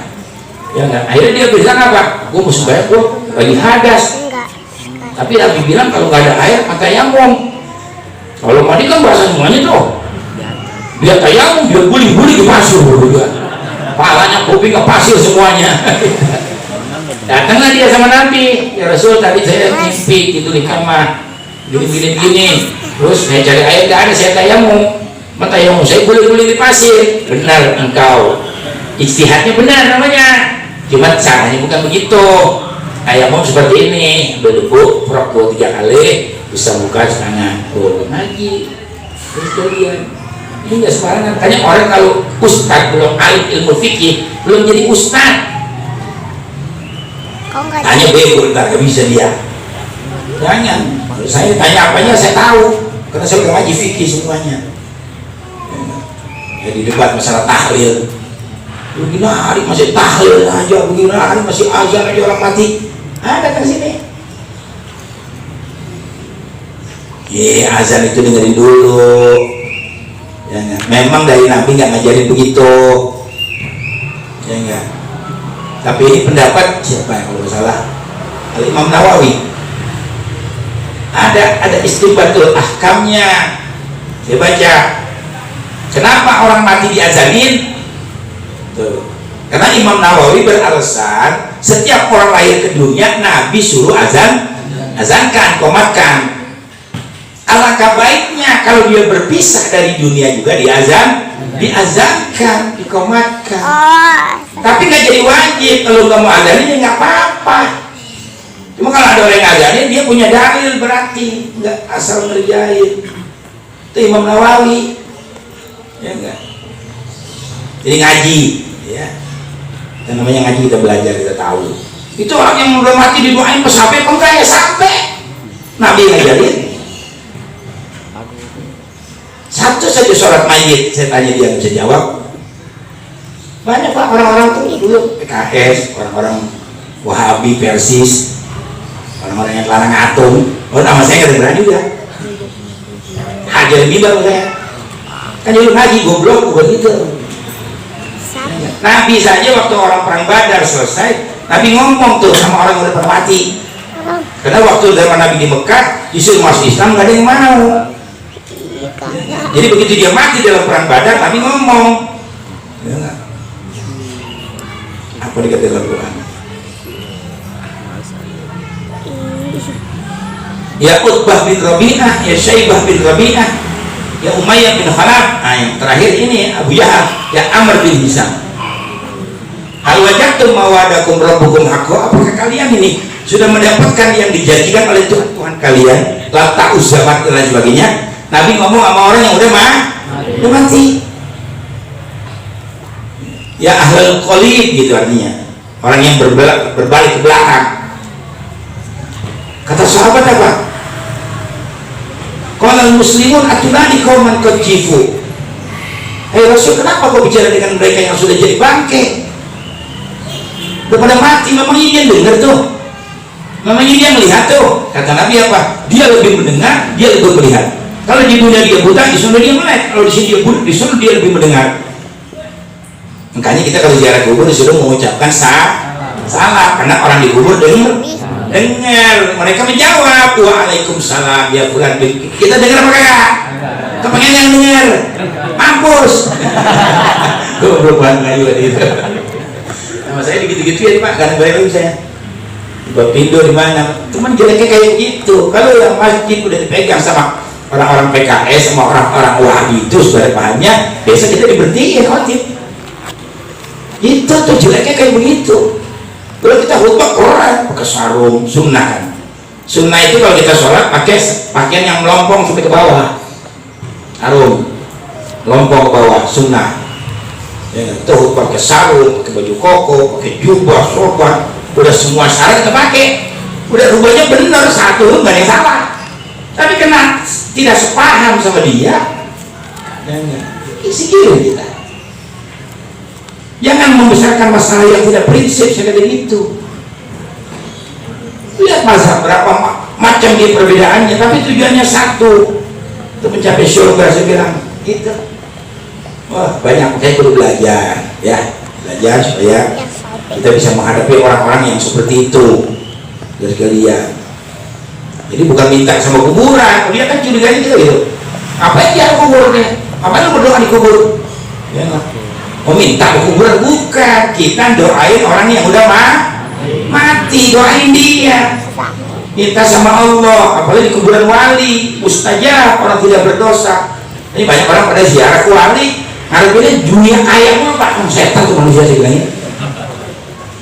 Ya enggak? Akhirnya dia bilang apa? Gue mau sembahyang, gue lagi hadas. Tapi Nabi bilang kalau nggak ada air maka tayamum. Kalau mandi kan bahasa semuanya tuh. Dia tayamum, dia guling-guling di pasir juga. Palanya kuping ke pasir semuanya. Datanglah dia sama Nabi, ya Rasul tadi saya mimpi gitu di kamar, gini. Terus saya cari air nggak ada, saya tayamum. Tayamum saya guling-guling di pasir. Benar engkau. Ijtihadnya benar namanya. Cuma caranya bukan begitu. Tayamum seperti ini, berdebu, prok 2-3 kali, bisa buka tangan. Oh, ngaji. Terus kalian, ini nggak sembarangan. Tanya orang kalau ustad belum alim ilmu fikih, belum jadi ustad. Tanya bego, nggak bisa dia. Jangan. Saya tanya apanya saya tahu, karena saya udah ngaji fikih semuanya. Jadi debat masalah tahlil. Begini hari masih tahlil aja, begini hari masih azan aja orang mati. Datang sini. Azan itu dengerin dulu. Ya enggak? Memang dari Nabi nggak ngajarin begitu. Ya enggak? Tapi ini pendapat siapa yang kalau salah? Al-Imam Nawawi. Ada istibatul ahkamnya. Saya baca. Kenapa orang mati diazanin? Tuh. Karena Imam Nawawi beralasan setiap orang lahir ke dunia Nabi suruh azankan, komatkan. Alangkah baiknya kalau dia berpisah dari dunia juga diazankan, dikomatkan. Tapi nggak jadi wajib. Kalau nggak mau azanin ya nggak apa-apa. Cuma kalau ada orang yang azanin dia punya dalil berarti nggak asal ngerjain. Itu Imam Nawawi. Ya enggak. Jadi ngaji, ya. Dan namanya ngaji kita belajar, kita tahu. Itu orang yang udah mati didoain pas sampai enggak ya sampai. Nabi ngajarin. Satu saja sholat mayit, saya tanya dia bisa jawab. Banyak Pak orang-orang tuh dulu PKS, orang-orang Wahabi, Persis, orang-orang yang larang atom. Oh nama saya nggak berani juga. Hajar bimbang saya. Kan jadi ngaji goblok bukan gitu. Nabi saja waktu orang perang Badar selesai, Nabi ngomong tuh sama orang yang udah pernah mati. Karena waktu zaman Nabi di Mekah disuruh masuk Islam gak ada yang mau. Jadi begitu dia mati dalam perang Badar, Nabi ngomong, ya, apa dikatakan dalam Quran? Ya Utbah bin Rabi'ah, ya Syaibah bin Rabi'ah, ya Umayyah bin Khalaf. Nah yang terakhir ini Abu Jahal, ya Amr bin Hisam. Hal wajadtum mawadakum rabbukum haqqo, apakah kalian ini sudah mendapatkan yang dijanjikan oleh Tuhan kalian, Lata Uzzamat dan lain sebagainya? Nabi ngomong sama orang yang udah mati. Ya ahlul qalib gitu artinya, orang yang berbalik ke belakang. Kata sahabat apa? Qala muslimun atulani qauman qad jifu. Hai Rasul, kenapa kau bicara dengan mereka yang sudah jadi bangke? Udah pada mati, memangnya dia dengar tuh? Memangnya dia melihat tuh? Kata Nabi apa? Dia lebih mendengar, dia lebih melihat. Kalau di dunia dia buta, di sana dia melek. Kalau di sini dia buta, di sana dia lebih mendengar. Makanya kita kalau ziarah kubur disuruh mengucapkan salam, karena orang di kubur dengar. Mereka menjawab waalaikumsalam ya fulan. Kita dengar mereka. Kepengen yang dengar mampus. Goblok banget juga gitu. Nama saya begitu-gitu ya Pak, kadang bayar saya Bapindo di mana, teman jeleknya kayak gitu. Kalau yang masjid udah dipegang sama orang-orang PKS, sama orang-orang Wahabi itu sudah pahamnya, biasa kita diberhentiin khotib. Itu tuh jeleknya kayak begitu. Kalau kita khutbah Quran pakai sarung, sunnah kan. Sunnah itu kalau kita sholat pakai pakaian yang melompong sampai ke bawah, sarung melompong ke bawah, sunnah. Ya, kita khutbah pakai sarung, pakai baju koko, pakai jubah, sorban, udah semua syarat kita pakai. Udah rubahnya benar satu, nggak ada yang salah. Tapi kena tidak sepaham sama dia, isi kiri kita. Jangan membesarkan masalah yang tidak prinsip sekali gitu. Lihat mazhab berapa macam dia perbedaannya, tapi tujuannya satu, untuk mencapai surga. Saya bilang gitu. Wah banyak, saya perlu belajar ya, belajar supaya kita bisa menghadapi orang-orang yang seperti itu dari kalian. Jadi bukan minta sama kuburan, dia kan curiganya kita gitu. Apa yang dia kuburnya? Apa yang berdoa di kubur? Ya nggak? Oh minta ke kuburan, bukan. Kita doain orang yang udah mati, doain dia. Minta sama Allah, apalagi di kuburan wali, mustajab, orang tidak berdosa. Ini banyak orang pada ziarah ke wali, harapnya dunia kaya mulu Pak, setan tuh manusia sih bilangnya.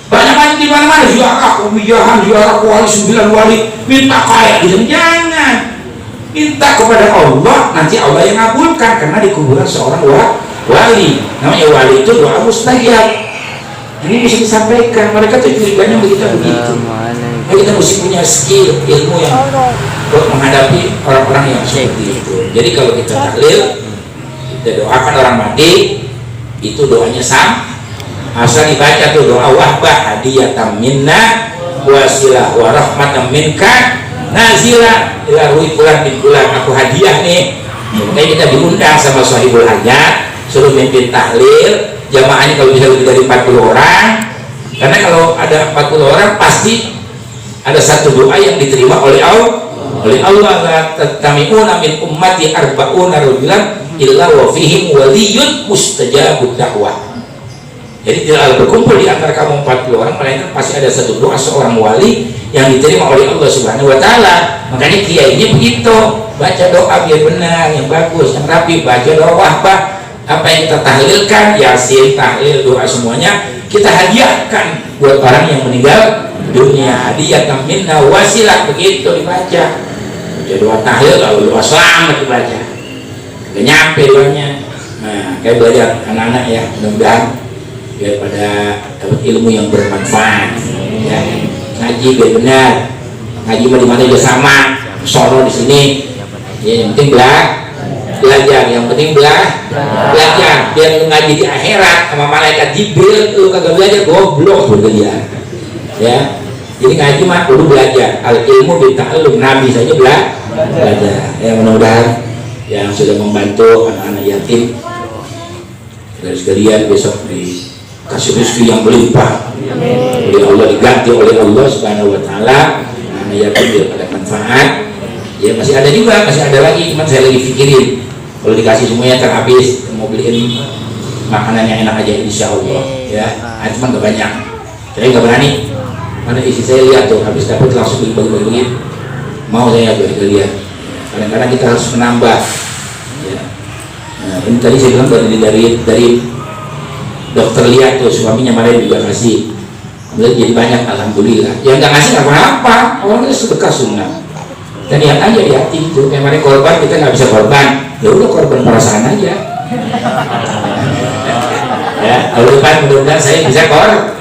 Banyak di mana-mana ziarah pemijahan, ziarah ke wali, 9 wali, minta kaya gitu. Jangan. Minta kepada Allah, nanti Allah yang ngabulkan, karena di kuburan seorang wali, namanya wali itu doa mustajab. Ini bisa disampaikan, mereka tuh curiganya begitu. Nah, kita mesti punya skill, ilmu yang buat menghadapi orang-orang yang seperti itu. Jadi kalau kita tahlil, kita doakan orang mati, itu doanya asal dibaca tuh doa wahbah hadiyatan minna wasilah wa rahmatan minka nazilah ila ruhi fulan bin fulan, aku hadiah nih. Makanya kita diundang sama sahibul hajat, suruh mimpin tahlil jamaahnya kalau bisa lebih dari 40 orang, karena kalau ada 40 orang pasti ada satu doa yang diterima oleh Allah. La tatami'una min ummati arba'una rajulan illa wa fihim waliyyun mustajabud da'wah. Jadi tidak berkumpul di antara kamu 40 orang, melainkan pasti ada satu doa seorang wali yang diterima oleh Allah Subhanahu wa taala. Makanya kiainya begitu, baca doa biar benar, yang bagus, yang rapi, baca doa wahbah. Apa yang kita tahlilkan, yasin, tahlil, doa semuanya kita hadiahkan buat orang yang meninggal dunia. Hadiah minna wasilah, begitu dibaca. Baca doa tahlil lalu doa selamat dibaca. Gak nyampe doanya. Nah, kayak belajar anak-anak ya, mudah-mudahan biar pada dapat ilmu yang bermanfaat. Ya, ngaji biar benar. Ngaji di mana juga sama. Solo di sini. Ya, yang penting belajar, yang penting belajar biar ngaji di akhirat sama malaikat Jibril. Lu kagak belajar goblok berkelian ya. Jadi ngaji mah perlu belajar, al ilmu bita'allum, Nabi saja belajar ya. Mudah-mudahan yang sudah membantu anak-anak yatim dari sekalian besok di kasih rezeki yang berlimpah oleh Allah, diganti oleh Allah Subhanahu wa taala. Nah, ya biar ada manfaat. Ya masih ada juga, masih ada lagi, cuman saya lagi pikirin kalau dikasih semuanya terhabis, mau beliin makanan yang enak aja insya Allah ya. Cuman gak banyak, saya nggak berani. Mana isi saya lihat tuh habis dapat langsung bagi-bagi, mau saya bagi-bagi. Kadang-kadang kita harus menambah ya. Nah, ini tadi saya bilang dari dokter lihat tuh suaminya kemarin juga kasih, jadi banyak alhamdulillah. Yang nggak ngasih apa-apa, orang itu sedekah sunnah. Dan lihat aja di hati itu, kayak kemarin korban kita nggak bisa korban, ya udah korban perasaan aja. Ya, kalau depan mudah-mudahan saya bisa korban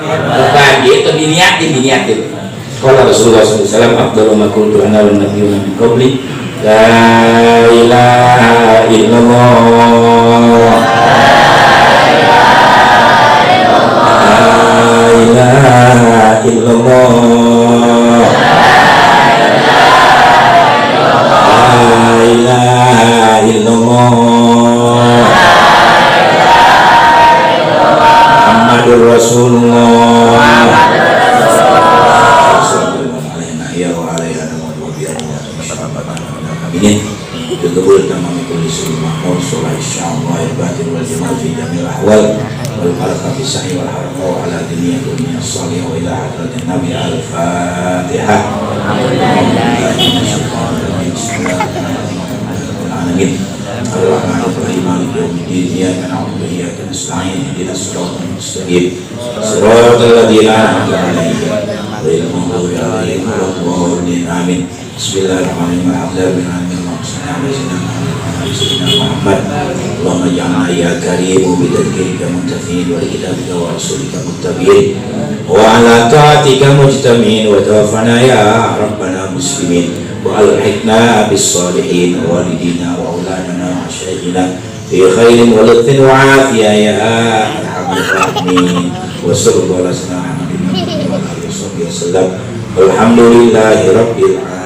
gitu, diniatin. Kalau Rasulullah SAW, Abdul Makul Tuhan wa Nabiyyuna min qabli, la ilaha illallah, la ilaha illallah, la ilaha illallah, Muhammadur Rasulullah. Amin. Berkabul tamam kulli sulh mahmud sholat insyaallah ibadah wal jamal fi jamil ahwal wal barakah fi sahi wal harqa wa ala dunya dunya salih wa ila hadratin nabi al-fatihah. Amin. Ar-Rahmanir-Rahim maliki yaumiddin iyyaka na'budu wa iyyaka nasta'in ihdinas siratal mustaqim siratal ladzina an'amta 'alaihim ghairil maghdubi 'alaihim waladdallin. Amin. Bismillahirrahmanirrahim. Muhammad Allahumma ja'alna ya karim bidadkirika muntafin wa kitabika wa rasulika muttabi'in wa ala ta'atika mujtamin wa tawaffana ya rabbana muslimin wa alhiqna bis salihin wa walidina wa auladana wa syaikina fi khairin wa lutfin wa afiyah ya arhamar rahimin wa sallallahu alaihi wa sallam alhamdulillahi rabbil alamin.